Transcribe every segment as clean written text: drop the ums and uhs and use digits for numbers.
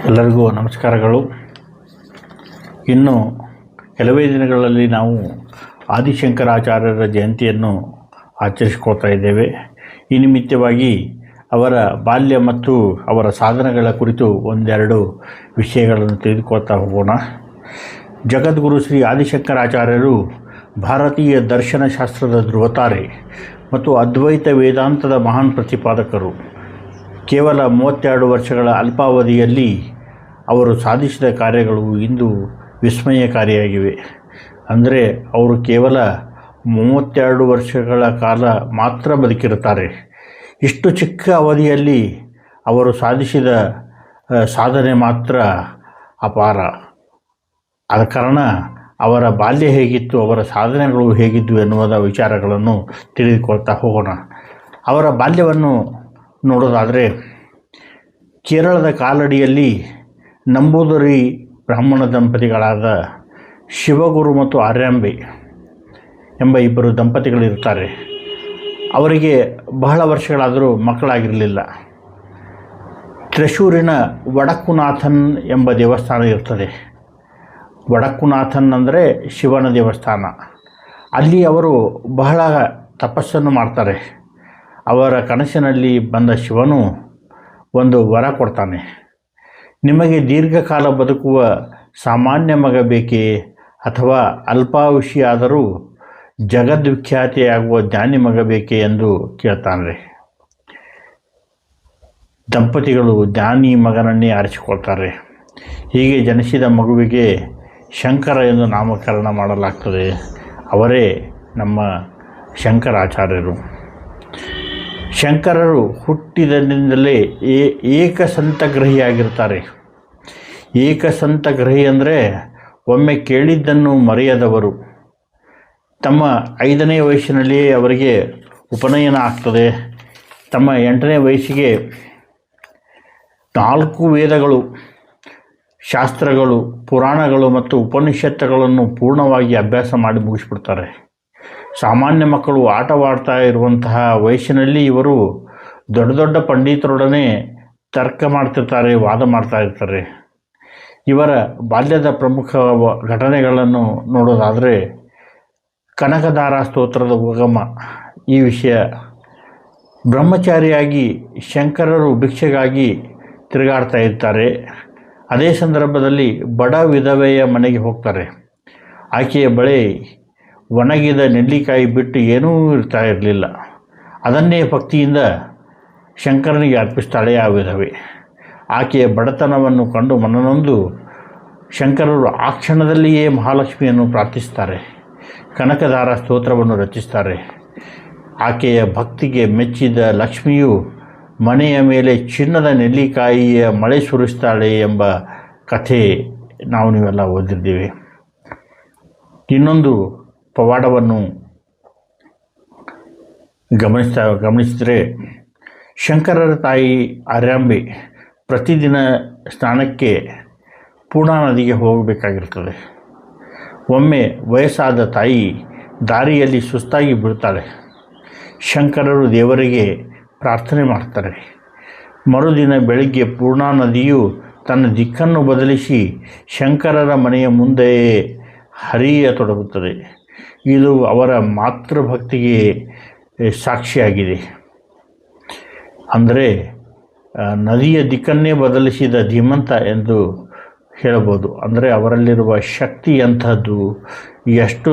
ಎಲ್ಲರಿಗೂ ನಮಸ್ಕಾರಗಳು. ಇನ್ನು ಕೆಲವೇ ದಿನಗಳಲ್ಲಿ ನಾವು ಆದಿಶಂಕರಾಚಾರ್ಯರ ಜಯಂತಿಯನ್ನು ಆಚರಿಸ್ಕೊಳ್ತಾ ಇದ್ದೇವೆ. ಈ ನಿಮಿತ್ತವಾಗಿ ಅವರ ಬಾಲ್ಯ ಮತ್ತು ಅವರ ಸಾಧನೆಗಳ ಕುರಿತು ಒಂದೆರಡು ವಿಷಯಗಳನ್ನು ತಿಳಿದುಕೊಳ್ತಾ ಹೋಗೋಣ. ಜಗದ್ಗುರು ಶ್ರೀ ಆದಿಶಂಕರಾಚಾರ್ಯರು ಭಾರತೀಯ ದರ್ಶನಶಾಸ್ತ್ರದ ಧ್ರುವತಾರೆ ಮತ್ತು ಅದ್ವೈತ ವೇದಾಂತದ ಮಹಾನ್ ಪ್ರತಿಪಾದಕರು. ಕೇವಲ 32 ವರ್ಷಗಳ ಅಲ್ಪಾವಧಿಯಲ್ಲಿ ಅವರು ಸಾಧಿಸಿದ ಕಾರ್ಯಗಳು ಇಂದು ವಿಸ್ಮಯಕಾರಿಯಾಗಿವೆ. ಅಂದರೆ ಅವರು ಕೇವಲ 32 ವರ್ಷಗಳ ಕಾಲ ಮಾತ್ರ ಬದುಕಿರುತ್ತಾರೆ. ಇಷ್ಟು ಚಿಕ್ಕ ಅವಧಿಯಲ್ಲಿ ಅವರು ಸಾಧಿಸಿದ ಸಾಧನೆ ಮಾತ್ರ ಅಪಾರ. ಆದ ಕಾರಣ ಅವರ ಬಾಲ್ಯ ಹೇಗಿತ್ತು, ಅವರ ಸಾಧನೆಗಳು ಹೇಗಿದ್ದವು ಎನ್ನುವುದ ವಿಚಾರಗಳನ್ನು ತಿಳಿದುಕೊಳ್ತಾ ಹೋಗೋಣ. ಅವರ ಬಾಲ್ಯವನ್ನು ನೋಡೋದಾದರೆ, ಕೇರಳದ ಕಾಲಡಿಯಲ್ಲಿ ನಂಬೂದರಿ ಬ್ರಾಹ್ಮಣ ದಂಪತಿಗಳಾದ ಶಿವಗುರು ಮತ್ತು ಆರ್ಯಾಂಬೆ ಎಂಬ ಇಬ್ಬರು ದಂಪತಿಗಳಿರ್ತಾರೆ. ಅವರಿಗೆ ಬಹಳ ವರ್ಷಗಳಾದರೂ ಮಕ್ಕಳಾಗಿರಲಿಲ್ಲ. ತ್ರಿಶೂರಿನ ವಡಕ್ಕುನಾಥನ್ ಎಂಬ ದೇವಸ್ಥಾನ ಇರ್ತದೆ. ವಡಕ್ಕುನಾಥನ್ ಅಂದರೆ ಶಿವನ ದೇವಸ್ಥಾನ. ಅಲ್ಲಿ ಅವರು ಬಹಳ ತಪಸ್ಸನ್ನು ಮಾಡ್ತಾರೆ. ಅವರ ಕನಸಿನಲ್ಲಿ ಬಂದ ಶಿವನು ಒಂದು ವರ ಕೊಡ್ತಾನೆ. ನಿಮಗೆ ದೀರ್ಘಕಾಲ ಬದುಕುವ ಸಾಮಾನ್ಯ ಮಗ ಬೇಕೇ ಅಥವಾ ಅಲ್ಪಾಯುಷಿಯಾದರೂ ಜಗದ್ವಿಖ್ಯಾತಿಯಾಗುವ ಜ್ಞಾನಿ ಮಗ ಬೇಕೇ ಎಂದು ಕೇಳ್ತಾನೆ. ದಂಪತಿಗಳು ಜ್ಞಾನಿ ಮಗನನ್ನೇ ಆರಿಸಿಕೊಳ್ತಾರೆ. ಹೀಗೆ ಜನಿಸಿದ ಮಗುವಿಗೆ ಶಂಕರ ಎಂದು ನಾಮಕರಣ ಮಾಡಲಾಗ್ತದೆ. ಅವರೇ ನಮ್ಮ ಶಂಕರಾಚಾರ್ಯರು. ಶಂಕರರು ಹುಟ್ಟಿದಂದಿನಿಂದಲೇ ಏಕಸಂತಗ್ರಹಿಯಾಗಿರ್ತಾರೆ. ಏಕಸಂತಗ್ರಹಿ ಅಂದರೆ ಒಮ್ಮೆ ಕೇಳಿದ್ದನ್ನು ಮರೆಯದವರು. ತಮ್ಮ 5ನೇ ವಯಸ್ಸಿನಲ್ಲಿಯೇ ಅವರಿಗೆ ಉಪನಯನ ಆಗ್ತದೆ. ತಮ್ಮ 8ನೇ ವಯಸ್ಸಿಗೆ 4 ವೇದಗಳು, ಶಾಸ್ತ್ರಗಳು, ಪುರಾಣಗಳು ಮತ್ತು ಉಪನಿಷತ್ತುಗಳನ್ನು ಪೂರ್ಣವಾಗಿ ಅಭ್ಯಾಸ ಮಾಡಿ ಮುಗಿಸ್ಬಿಡ್ತಾರೆ. ಸಾಮಾನ್ಯ ಮಕ್ಕಳು ಆಟವಾಡ್ತಾ ಇರುವಂತಹ ವಯಸ್ಸಿನಲ್ಲಿ ಇವರು ದೊಡ್ಡ ದೊಡ್ಡ ಪಂಡಿತರೊಡನೆ ತರ್ಕ ಮಾಡ್ತಿರ್ತಾರೆ, ವಾದ ಮಾಡ್ತಾ ಇರ್ತಾರೆ. ಇವರ ಬಾಲ್ಯದ ಪ್ರಮುಖ ಘಟನೆಗಳನ್ನು ನೋಡೋದಾದರೆ, ಕನಕಧಾರ ಸ್ತೋತ್ರದ ಉಗಮ ಈ ವಿಷಯ. ಬ್ರಹ್ಮಚಾರಿಯಾಗಿ ಶಂಕರರು ಭಿಕ್ಷೆಗಾಗಿ ತಿರುಗಾಡ್ತಾ ಇರ್ತಾರೆ. ಅದೇ ಸಂದರ್ಭದಲ್ಲಿ ಬಡ ವಿಧವೆಯ ಮನೆಗೆ ಹೋಗ್ತಾರೆ. ಆಕೆಯ ಬಳಿ ಒಣಗಿದ ನೆಲ್ಲಿಕಾಯಿ ಬಿಟ್ಟು ಏನೂ ಇರ್ತಾ ಇರಲಿಲ್ಲ. ಅದನ್ನೇ ಭಕ್ತಿಯಿಂದ ಶಂಕರನಿಗೆ ಅರ್ಪಿಸ್ತಾಳೆ ಆ ವಿಧವೆ. ಆಕೆಯ ಬಡತನವನ್ನು ಕಂಡು ಮನನೊಂದು ಶಂಕರರು ಆ ಕ್ಷಣದಲ್ಲಿಯೇ ಮಹಾಲಕ್ಷ್ಮಿಯನ್ನು ಪ್ರಾರ್ಥಿಸ್ತಾರೆ. ಕನಕಧಾರ ಸ್ತೋತ್ರವನ್ನು ರಚಿಸ್ತಾರೆ. ಆಕೆಯ ಭಕ್ತಿಗೆ ಮೆಚ್ಚಿದ ಲಕ್ಷ್ಮಿಯು ಮನೆಯ ಮೇಲೆ ಚಿನ್ನದ ನೆಲ್ಲಿಕಾಯಿಯ ಮಳೆ ಸುರಿಸ್ತಾಳೆ ಎಂಬ ಕಥೆ ನೀವೆಲ್ಲ ಓದಿದ್ದೀವಿ. ಇನ್ನೊಂದು ಪವಾಡವನ್ನು ಗಮನಿಸಿದರೆ, ಶಂಕರರ ತಾಯಿ ಆರ್ಯಾಂಬೆ ಪ್ರತಿದಿನ ಸ್ನಾನಕ್ಕೆ ಪೂರ್ಣಾ ನದಿಗೆ ಹೋಗಬೇಕಾಗಿರ್ತದೆ. ಒಮ್ಮೆ ವಯಸ್ಸಾದ ತಾಯಿ ದಾರಿಯಲ್ಲಿ ಸುಸ್ತಾಗಿ ಬೀಳ್ತಾಳೆ. ಶಂಕರರು ದೇವರಿಗೆ ಪ್ರಾರ್ಥನೆ ಮಾಡ್ತಾರೆ. ಮರುದಿನ ಬೆಳಗ್ಗೆ ಪೂರ್ಣಾ ನದಿಯು ತನ್ನ ದಿಕ್ಕನ್ನು ಬದಲಿಸಿ ಶಂಕರರ ಮನೆಯ ಮುಂದೆಯೇ ಹರಿಯತೊಡಗುತ್ತದೆ. ಇದು ಅವರ ಮಾತೃಭಕ್ತಿಗೆ ಸಾಕ್ಷಿಯಾಗಿದೆ. ಅಂದರೆ ನದಿಯ ದಿಕ್ಕನ್ನೇ ಬದಲಿಸಿದ ಧೀಮಂತ ಎಂದು ಹೇಳಬಹುದು. ಅಂದರೆ ಅವರಲ್ಲಿರುವ ಶಕ್ತಿ ಎಂಥದ್ದು, ಎಷ್ಟು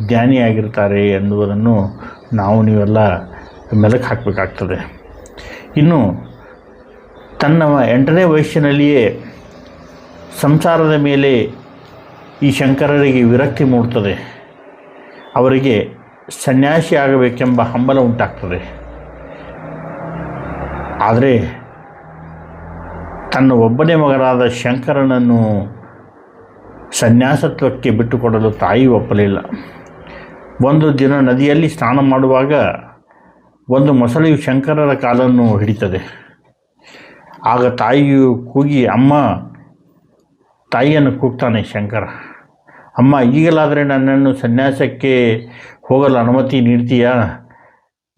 ಜ್ಞಾನಿಯಾಗಿರ್ತಾರೆ ಎನ್ನುವುದನ್ನು ನೀವೆಲ್ಲ ಮೆಲುಕು ಹಾಕಬೇಕಾಗ್ತದೆ. ಇನ್ನು ತನ್ನ 8ನೇ ವಯಸ್ಸಿನಲ್ಲಿಯೇ ಸಂಸಾರದ ಮೇಲೆ ಈ ಶಂಕರರಿಗೆ ವಿರಕ್ತಿ ಮೂಡ್ತದೆ. ಅವರಿಗೆ ಸನ್ಯಾಸಿ ಆಗಬೇಕೆಂಬ ಹಂಬಲ ಉಂಟಾಗ್ತದೆ. ಆದರೆ ತನ್ನ ಒಬ್ಬನೇ ಮಗನಾದ ಶಂಕರನನ್ನು ಸನ್ಯಾಸತ್ವಕ್ಕೆ ಬಿಟ್ಟುಕೊಡಲು ತಾಯಿ ಒಪ್ಪಲಿಲ್ಲ. ಒಂದು ದಿನ ನದಿಯಲ್ಲಿ ಸ್ನಾನ ಮಾಡುವಾಗ ಒಂದು ಮೊಸಳೆಯು ಶಂಕರರ ಕಾಲನ್ನು ಹಿಡಿತದೆ. ಆಗ ತಾಯಿಯು ಕೂಗಿ ತಾಯಿಯನ್ನು ಕೂಗ್ತಾನೆ ಶಂಕರ. ಅಮ್ಮ, ಈಗಲಾದರೆ ನನ್ನನ್ನು ಸನ್ಯಾಸಕ್ಕೆ ಹೋಗಲು ಅನುಮತಿ ನೀಡ್ತೀಯಾ?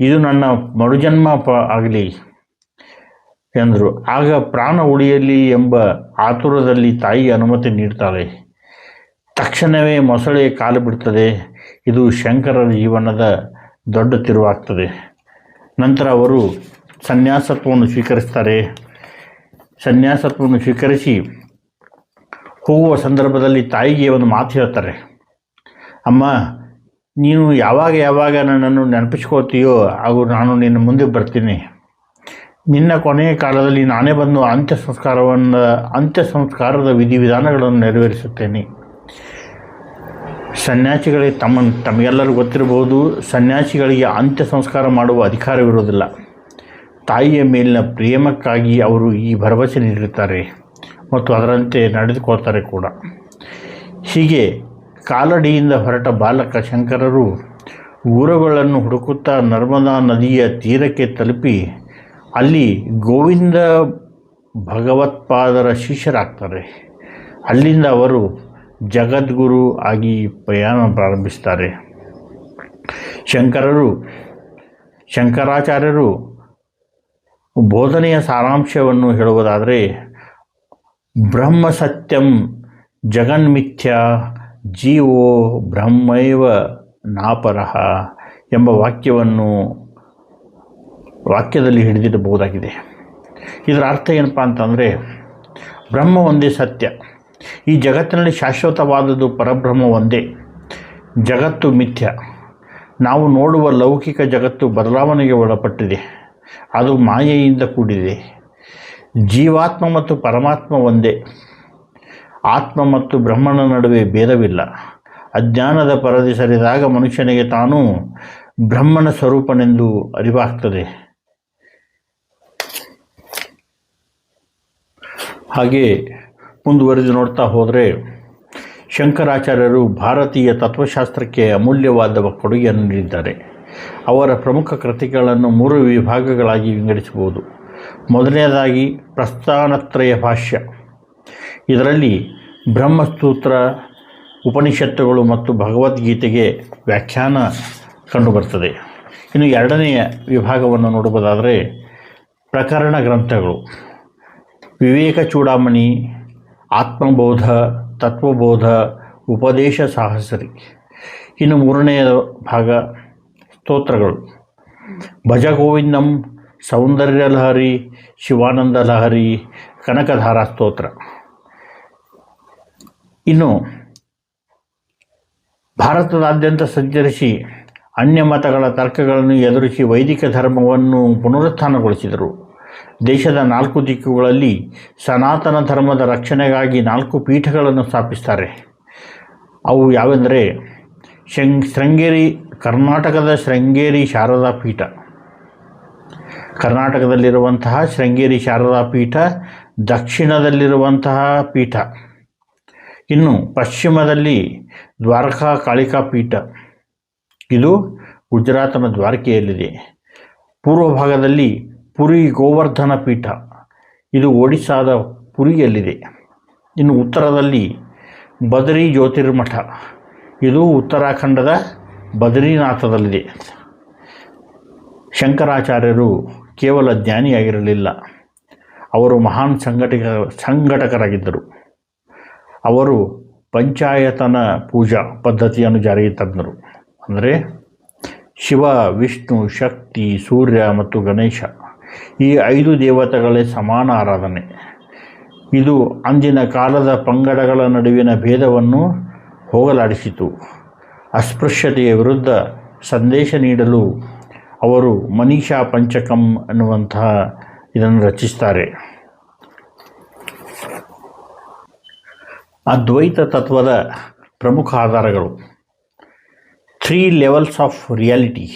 ಇದು ನನ್ನ ಮರುಜನ್ಮ ಆಗಲಿ. ಎಂದರು. ಆಗ ಪ್ರಾಣ ಉಳಿಯಲಿ ಎಂಬ ಆತುರದಲ್ಲಿ ತಾಯಿ ಅನುಮತಿ ನೀಡ್ತಾಳೆ. ತಕ್ಷಣವೇ ಮೊಸಳೆ ಕಾಲು ಬಿಡ್ತದೆ. ಇದು ಶಂಕರರ ಜೀವನದ ದೊಡ್ಡ ತಿರುವಾಗ್ತದೆ. ನಂತರ ಅವರು ಸನ್ಯಾಸತ್ವವನ್ನು ಸ್ವೀಕರಿಸಿ ಹೋಗುವ ಸಂದರ್ಭದಲ್ಲಿ ತಾಯಿಗೆ ಒಂದು ಮಾತು ಹೇಳ್ತಾರೆ. ಅಮ್ಮ, ನೀನು ಯಾವಾಗ ನನ್ನನ್ನು ನೆನಪಿಸ್ಕೋತೀಯೋ ಹಾಗೂ ನಾನು ನಿನ್ನ ಮುಂದೆ ಬರ್ತೀನಿ. ನಿನ್ನ ಕೊನೆಯ ಕಾಲದಲ್ಲಿ ನಾನೇ ಬಂದು ಅಂತ್ಯ ಸಂಸ್ಕಾರದ ವಿಧಿವಿಧಾನಗಳನ್ನು ನೆರವೇರಿಸುತ್ತೇನೆ. ಸನ್ಯಾಸಿಗಳಿಗೆ ತಮಗೆಲ್ಲರೂ ಗೊತ್ತಿರಬಹುದು, ಸನ್ಯಾಸಿಗಳಿಗೆ ಅಂತ್ಯ ಸಂಸ್ಕಾರ ಮಾಡುವ ಅಧಿಕಾರವಿರುವುದಿಲ್ಲ. ತಾಯಿಯ ಮೇಲಿನ ಪ್ರೇಮಕ್ಕಾಗಿ ಅವರು ಈ ಭರವಸೆ ನೀಡಿರುತ್ತಾರೆ ಮತ್ತು ಅದರಂತೆ ನಡೆದುಕೊಳ್ತಾರೆ ಕೂಡ. ಹೀಗೆ ಕಾಲಡಿಯಿಂದ ಹೊರಟ ಬಾಲಕ ಶಂಕರರು ಊರುಗಳನ್ನು ಹುಡುಕುತ್ತಾ ನರ್ಮದಾ ನದಿಯ ತೀರಕ್ಕೆ ತಲುಪಿ ಅಲ್ಲಿ ಗೋವಿಂದ ಭಗವತ್ಪಾದರ ಶಿಷ್ಯರಾಗ್ತಾರೆ. ಅಲ್ಲಿಂದ ಅವರು ಜಗದ್ಗುರು ಆಗಿ ಪ್ರಯಾಣ ಪ್ರಾರಂಭಿಸ್ತಾರೆ. ಶಂಕರಾಚಾರ್ಯರು ಬೋಧನೆಯ ಸಾರಾಂಶವನ್ನು ಹೇಳುವುದಾದರೆ, ಬ್ರಹ್ಮ ಸತ್ಯಂ ಜಗನ್ಮಿಥ್ಯ ಜೀವೋ ಬ್ರಹ್ಮೈವ ನಾಪರಃ ಎಂಬ ವಾಕ್ಯದಲ್ಲಿ ಹಿಡಿದಿಡಬಹುದಾಗಿದೆ. ಇದರ ಅರ್ಥ ಏನಪ್ಪ ಅಂತಂದರೆ, ಬ್ರಹ್ಮ ಒಂದೇ ಸತ್ಯ. ಈ ಜಗತ್ತಿನಲ್ಲಿ ಶಾಶ್ವತವಾದದ್ದು ಪರಬ್ರಹ್ಮ ಒಂದೇ. ಜಗತ್ತು ಮಿಥ್ಯ. ನಾವು ನೋಡುವ ಲೌಕಿಕ ಜಗತ್ತು ಬದಲಾವಣೆಗೆ ಒಳಪಟ್ಟಿದೆ. ಅದು ಮಾಯೆಯಿಂದ ಕೂಡಿದೆ. ಜೀವಾತ್ಮ ಮತ್ತು ಪರಮಾತ್ಮ ಒಂದೇ. ಆತ್ಮ ಮತ್ತು ಬ್ರಹ್ಮನ ನಡುವೆ ಭೇದವಿಲ್ಲ. ಅಜ್ಞಾನದ ಪರದೆ ಸರಿದಾಗ ಮನುಷ್ಯನಿಗೆ ತಾನು ಬ್ರಹ್ಮನ ಸ್ವರೂಪನೆಂದು ಅರಿವಾಗ್ತದೆ. ಹಾಗೆ ಮುಂದುವರೆದು ನೋಡ್ತಾ ಹೋದರೆ, ಶಂಕರಾಚಾರ್ಯರು ಭಾರತೀಯ ತತ್ವಶಾಸ್ತ್ರಕ್ಕೆ ಅಮೂಲ್ಯವಾದ ಕೊಡುಗೆಯನ್ನು ನೀಡಿದ್ದಾರೆ. ಅವರ ಪ್ರಮುಖ ಕೃತಿಗಳನ್ನು 3 ವಿಭಾಗಗಳಾಗಿ ವಿಂಗಡಿಸಬಹುದು. ಮೊದಲನೇದಾಗಿ ಪ್ರಸ್ಥಾನತ್ರಯ ಭಾಷ್ಯ. ಇದರಲ್ಲಿ ಬ್ರಹ್ಮಸೂತ್ರ, ಉಪನಿಷತ್ತುಗಳು ಮತ್ತು ಭಗವದ್ಗೀತೆಗೆ ವ್ಯಾಖ್ಯಾನ ಕಂಡುಬರ್ತದೆ. ಇನ್ನು ಎರಡನೆಯ ವಿಭಾಗವನ್ನು ನೋಡುವುದಾದರೆ ಪ್ರಕರಣ ಗ್ರಂಥಗಳು. ವಿವೇಕ ಚೂಡಾಮಣಿ, ಆತ್ಮಬೋಧ, ತತ್ವಬೋಧ, ಉಪದೇಶ ಸಾಹಸರಿ. ಇನ್ನು ಮೂರನೆಯ ಭಾಗ ಸ್ತೋತ್ರಗಳು. ಭಜಗೋವಿಂದಂ, ಸೌಂದರ್ಯ ಲಹರಿ, ಶಿವಾನಂದ ಲಹರಿ, ಕನಕಧಾರಾ ಸ್ತೋತ್ರ. ಇನ್ನು ಭಾರತದಾದ್ಯಂತ ಸಂಚರಿಸಿ ಅನ್ಯ ಮತಗಳ ತರ್ಕಗಳನ್ನು ಎದುರಿಸಿ ವೈದಿಕ ಧರ್ಮವನ್ನು ಪುನರುತ್ಥಾನಗೊಳಿಸಿದರು. ದೇಶದ 4 ದಿಕ್ಕುಗಳಲ್ಲಿ ಸನಾತನ ಧರ್ಮದ ರಕ್ಷಣೆಗಾಗಿ 4 ಪೀಠಗಳನ್ನು ಸ್ಥಾಪಿಸ್ತಾರೆ. ಅವು ಯಾವೆಂದರೆ ಕರ್ನಾಟಕದ ಶೃಂಗೇರಿ ಶಾರದಾ ಪೀಠ, ಕರ್ನಾಟಕದಲ್ಲಿರುವಂತಹ ಶೃಂಗೇರಿ ಶಾರದಾ ಪೀಠ, ದಕ್ಷಿಣದಲ್ಲಿರುವಂತಹ ಪೀಠ. ಇನ್ನು ಪಶ್ಚಿಮದಲ್ಲಿ ದ್ವಾರಕಾ ಕಾಳಿಕಾ ಪೀಠ, ಇದು ಗುಜರಾತನ ದ್ವಾರಕೆಯಲ್ಲಿದೆ. ಪೂರ್ವ ಭಾಗದಲ್ಲಿ ಪುರಿ ಗೋವರ್ಧನ ಪೀಠ, ಇದು ಒಡಿಸ್ಸಾದ ಪುರಿಯಲ್ಲಿದೆ. ಇನ್ನು ಉತ್ತರದಲ್ಲಿ ಬದರಿ ಜ್ಯೋತಿರ್ಮಠ, ಇದು ಉತ್ತರಾಖಂಡದ ಬದರಿನಾಥದಲ್ಲಿದೆ. ಶಂಕರಾಚಾರ್ಯರು ಕೇವಲ ಜ್ಞಾನಿಯಾಗಿರಲಿಲ್ಲ, ಅವರು ಮಹಾನ್ ಸಂಘಟಕರಾಗಿದ್ದರು. ಅವರು ಪಂಚಾಯತನ ಪೂಜಾ ಪದ್ಧತಿಯನ್ನು ಜಾರಿಗೆ ತಂದರು. ಅಂದರೆ ಶಿವ, ವಿಷ್ಣು, ಶಕ್ತಿ, ಸೂರ್ಯ ಮತ್ತು ಗಣೇಶ, ಈ 5 ದೇವತೆಗಳೇ ಸಮಾನ ಆರಾಧನೆ. ಇದು ಅಂದಿನ ಕಾಲದ ಪಂಗಡಗಳ ನಡುವಿನ ಭೇದವನ್ನು ಹೋಗಲಾಡಿಸಿತು. ಅಸ್ಪೃಶ್ಯತೆಯ ವಿರುದ್ಧ ಸಂದೇಶ ನೀಡಲು ಅವರು ಮನೀಷಾ ಪಂಚಕಂ ಅನ್ನುವಂತಹ ಇದನ್ನು ರಚಿಸ್ತಾರೆ. ಅದ್ವೈತ ತತ್ವದ ಪ್ರಮುಖ ಆಧಾರಗಳು. 3 ಲೆವೆಲ್ಸ್ ಆಫ್ ರಿಯಾಲಿಟಿ.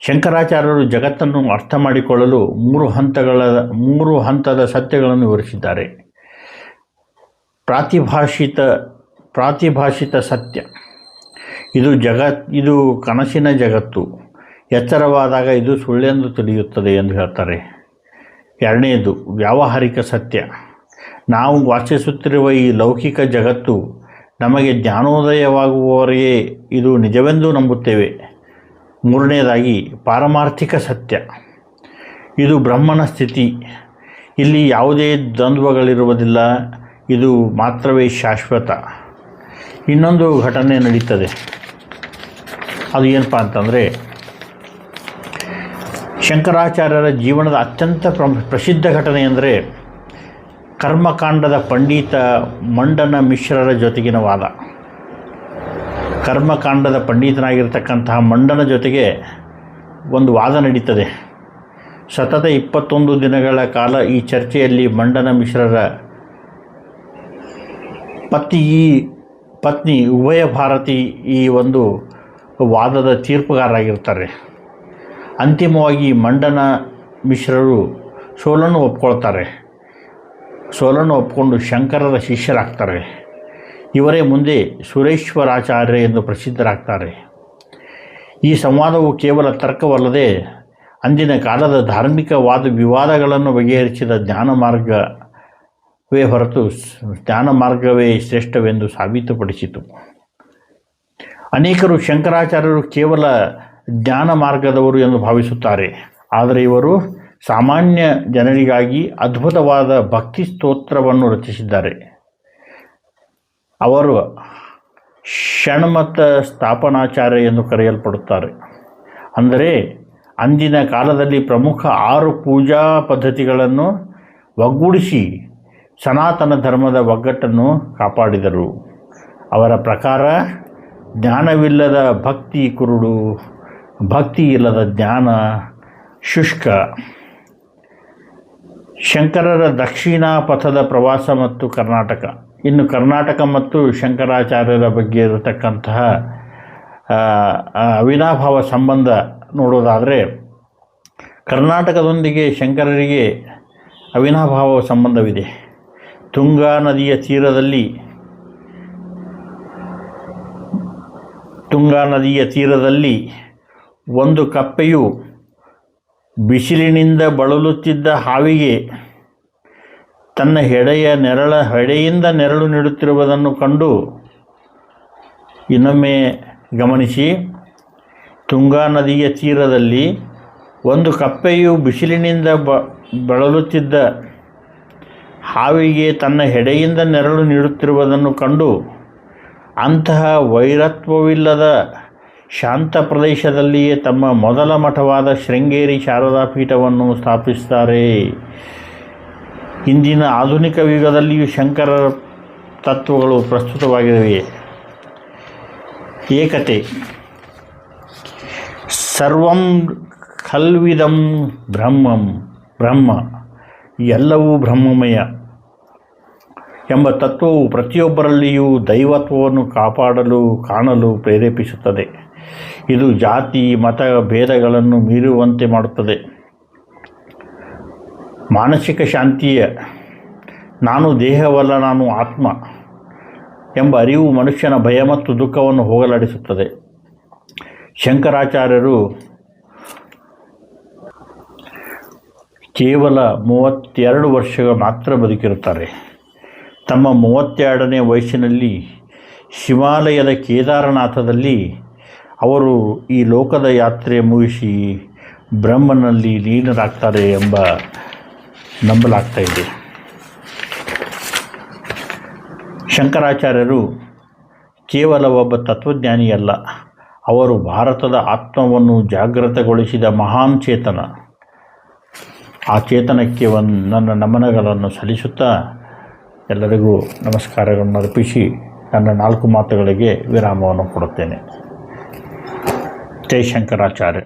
ಶಂಕರಾಚಾರ್ಯರು ಜಗತ್ತನ್ನು ಅರ್ಥ ಮಾಡಿಕೊಳ್ಳಲು 3 ಹಂತದ ಸತ್ಯಗಳನ್ನು ವಿವರಿಸಿದ್ದಾರೆ. ಪ್ರಾತಿಭಾಷಿತ ಸತ್ಯ, ಇದು ಕನಸಿನ ಜಗತ್ತು. ಎಚ್ಚರವಾದಾಗ ಇದು ಸುಳ್ಳೆಂದು ತಿಳಿಯುತ್ತದೆ ಎಂದು ಹೇಳ್ತಾರೆ. ಎರಡನೆಯದು ವ್ಯಾವಹಾರಿಕ ಸತ್ಯ, ನಾವು ವಾಸಿಸುತ್ತಿರುವ ಈ ಲೌಕಿಕ ಜಗತ್ತು ನಮಗೆ ಜ್ಞಾನೋದಯವಾಗುವವರೆಗೆ ಇದು ನಿಜವೆಂದು ನಂಬುತ್ತೇವೆ. ಮೂರನೆಯದಾಗಿ ಪಾರಮಾರ್ಥಿಕ ಸತ್ಯ, ಇದು ಬ್ರಹ್ಮನ ಸ್ಥಿತಿ, ಇಲ್ಲಿ ಯಾವುದೇ ದ್ವಂದ್ವಗಳಿರುವುದಿಲ್ಲ, ಇದು ಮಾತ್ರವೇ ಶಾಶ್ವತ. ಇನ್ನೊಂದು ಘಟನೆ ನಡೀತದೆ. ಅದು ಏನಪ್ಪ ಅಂತಂದರೆ, ಶಂಕರಾಚಾರ್ಯರ ಜೀವನದ ಅತ್ಯಂತ ಪ್ರಸಿದ್ಧ ಘಟನೆ ಅಂದರೆ ಕರ್ಮಕಾಂಡದ ಪಂಡಿತ ಮಂಡನ ಮಿಶ್ರರ ಜೊತೆಗಿನ ವಾದ. ಕರ್ಮಕಾಂಡದ ಪಂಡಿತನಾಗಿರ್ತಕ್ಕಂತಹ ಮಂಡನ ಜೊತೆಗೆ ಒಂದು ವಾದ ನಡೀತದೆ. ಸತತ 21 ದಿನಗಳ ಕಾಲ ಈ ಚರ್ಚೆಯಲ್ಲಿ ಮಂಡನ ಮಿಶ್ರರ ಪತ್ನಿ ಉಭಯ ಭಾರತಿ ಈ ಒಂದು ವಾದದ ತೀರ್ಪುಗಾರರಾಗಿರ್ತಾರೆ. ಅಂತಿಮವಾಗಿ ಮಂಡನ ಮಿಶ್ರರು ಸೋಲನ್ನು ಒಪ್ಕೊಳ್ತಾರೆ. ಸೋಲನ್ನು ಒಪ್ಪಿಕೊಂಡು ಶಂಕರರ ಶಿಷ್ಯರಾಗ್ತಾರೆ. ಇವರೇ ಮುಂದೆ ಸುರೇಶ್ವರಾಚಾರ್ಯ ಎಂದು ಪ್ರಸಿದ್ಧರಾಗ್ತಾರೆ. ಈ ಸಂವಾದವು ಕೇವಲ ತರ್ಕವಲ್ಲದೆ ಅಂದಿನ ಕಾಲದ ಧಾರ್ಮಿಕ ವಾದ ವಿವಾದಗಳನ್ನು ಬಗೆಹರಿಸಿದ ಜ್ಞಾನ ಮಾರ್ಗವೇ ಹೊರತು ಜ್ಞಾನ ಮಾರ್ಗವೇ ಶ್ರೇಷ್ಠವೆಂದು ಸಾಬೀತುಪಡಿಸಿತು. ಅನೇಕರು ಶಂಕರಾಚಾರ್ಯರು ಕೇವಲ ಜ್ಞಾನ ಮಾರ್ಗದವರು ಎಂದು ಭಾವಿಸುತ್ತಾರೆ. ಆದರೆ ಇವರು ಸಾಮಾನ್ಯ ಜನರಿಗಾಗಿ ಅದ್ಭುತವಾದ ಭಕ್ತಿ ಸ್ತೋತ್ರವನ್ನು ರಚಿಸಿದ್ದಾರೆ. ಅವರು ಷಣ್ಮತ ಸ್ಥಾಪನಾಚಾರ್ಯ ಎಂದು ಕರೆಯಲ್ಪಡುತ್ತಾರೆ. ಅಂದರೆ ಅಂದಿನ ಕಾಲದಲ್ಲಿ ಪ್ರಮುಖ 6 ಪೂಜಾ ಪದ್ಧತಿಗಳನ್ನು ಒಗ್ಗೂಡಿಸಿ ಸನಾತನ ಧರ್ಮದ ಒಗ್ಗಟ್ಟನ್ನು ಕಾಪಾಡಿದರು. ಅವರ ಪ್ರಕಾರ ಜ್ಞಾನವಿಲ್ಲದ ಭಕ್ತಿ ಕುರುಡು, ಭಕ್ತಿ ಇಲ್ಲದ ಜ್ಞಾನ ಶುಷ್ಕ. ಶಂಕರರ ದಕ್ಷಿಣ ಪಥದ ಪ್ರವಾಸ ಮತ್ತು ಕರ್ನಾಟಕ. ಇನ್ನು ಕರ್ನಾಟಕ ಮತ್ತು ಶಂಕರಾಚಾರ್ಯರ ಬಗ್ಗೆ ಇರತಕ್ಕಂತಹ ಅವಿನಾಭಾವ ಸಂಬಂಧ ನೋಡೋದಾದರೆ, ಕರ್ನಾಟಕದೊಂದಿಗೆ ಶಂಕರರಿಗೆ ಅವಿನಾಭಾವ ಸಂಬಂಧವಿದೆ. ತುಂಗಾ ನದಿಯ ತೀರದಲ್ಲಿ ಒಂದು ಕಪ್ಪೆಯು ಬಿಸಿಲಿನಿಂದ ಬಳಲುತ್ತಿದ್ದ ಹಾವಿಗೆ ತನ್ನ ಹೆಡೆಯಿಂದ ನೆರಳು ನೀಡುತ್ತಿರುವುದನ್ನು ಕಂಡು, ಇನ್ನೊಮ್ಮೆ ಗಮನಿಸಿ, ತುಂಗಾ ನದಿಯ ತೀರದಲ್ಲಿ ಒಂದು ಕಪ್ಪೆಯು ಬಿಸಿಲಿನಿಂದ ಬಳಲುತ್ತಿದ್ದ ಹಾವಿಗೆ ತನ್ನ ಹೆಡೆಯಿಂದ ನೆರಳು ನೀಡುತ್ತಿರುವುದನ್ನು ಕಂಡು ಅಂತಹ ವೈರತ್ವವಿಲ್ಲದ ಶಾಂತ ಪ್ರದೇಶದಲ್ಲಿಯೇ ತಮ್ಮ ಮೊದಲ ಮಠವಾದ ಶೃಂಗೇರಿ ಶಾರದಾ ಪೀಠವನ್ನು ಸ್ಥಾಪಿಸುತ್ತಾರೆ. ಇಂದಿನ ಆಧುನಿಕ ಯುಗದಲ್ಲಿಯೂ ಶಂಕರರ ತತ್ವಗಳು ಪ್ರಸ್ತುತವಾಗಿವೆ. ಏಕತೆ, ಸರ್ವಂ ಖಲ್ವಿದಂ ಬ್ರಹ್ಮ, ಎಲ್ಲವೂ ಬ್ರಹ್ಮಮಯ ಎಂಬ ತತ್ವವು ಪ್ರತಿಯೊಬ್ಬರಲ್ಲಿಯೂ ದೈವತ್ವವನ್ನು ಕಾಣಲು ಪ್ರೇರೇಪಿಸುತ್ತದೆ. ಇದು ಜಾತಿ ಮತ ಭೇದಗಳನ್ನು ಮೀರುವಂತೆ ಮಾಡುತ್ತದೆ. ಮಾನಸಿಕ ಶಾಂತಿಯ ನಾನು ದೇಹವಲ್ಲ, ನಾನು ಆತ್ಮ ಎಂಬ ಅರಿವು ಮನುಷ್ಯನ ಭಯ ಮತ್ತು ದುಃಖವನ್ನು ಹೋಗಲಾಡಿಸುತ್ತದೆ. ಶಂಕರಾಚಾರ್ಯರು ಕೇವಲ 32 ವರ್ಷ ಮಾತ್ರ ಬದುಕಿರುತ್ತಾರೆ. ತಮ್ಮ 32ನೇ ವಯಸ್ಸಿನಲ್ಲಿ ಹಿಮಾಲಯದ ಕೇದಾರನಾಥದಲ್ಲಿ ಅವರು ಈ ಲೋಕದ ಯಾತ್ರೆ ಮುಗಿಸಿ ಬ್ರಹ್ಮನಲ್ಲಿ ಲೀನರಾಗ್ತಾರೆ ಎಂಬ ನಂಬಲಾಗ್ತಾ ಇದೆ. ಶಂಕರಾಚಾರ್ಯರು ಕೇವಲ ಒಬ್ಬ ತತ್ವಜ್ಞಾನಿಯಲ್ಲ, ಅವರು ಭಾರತದ ಆತ್ಮವನ್ನು ಜಾಗೃತಗೊಳಿಸಿದ ಮಹಾನ್ ಚೇತನ. ಆ ಚೇತನಕ್ಕೆ ನನ್ನ ನಮನಗಳನ್ನು ಸಲ್ಲಿಸುತ್ತಾ ಎಲ್ಲರಿಗೂ ನಮಸ್ಕಾರಗಳನ್ನು ಅರ್ಪಿಸಿ ನನ್ನ 4 ಮಾತುಗಳಿಗೆ ವಿರಾಮವನ್ನು ಕೊಡುತ್ತೇನೆ. ಜೈ ಶಂಕರಾಚಾರ್ಯ.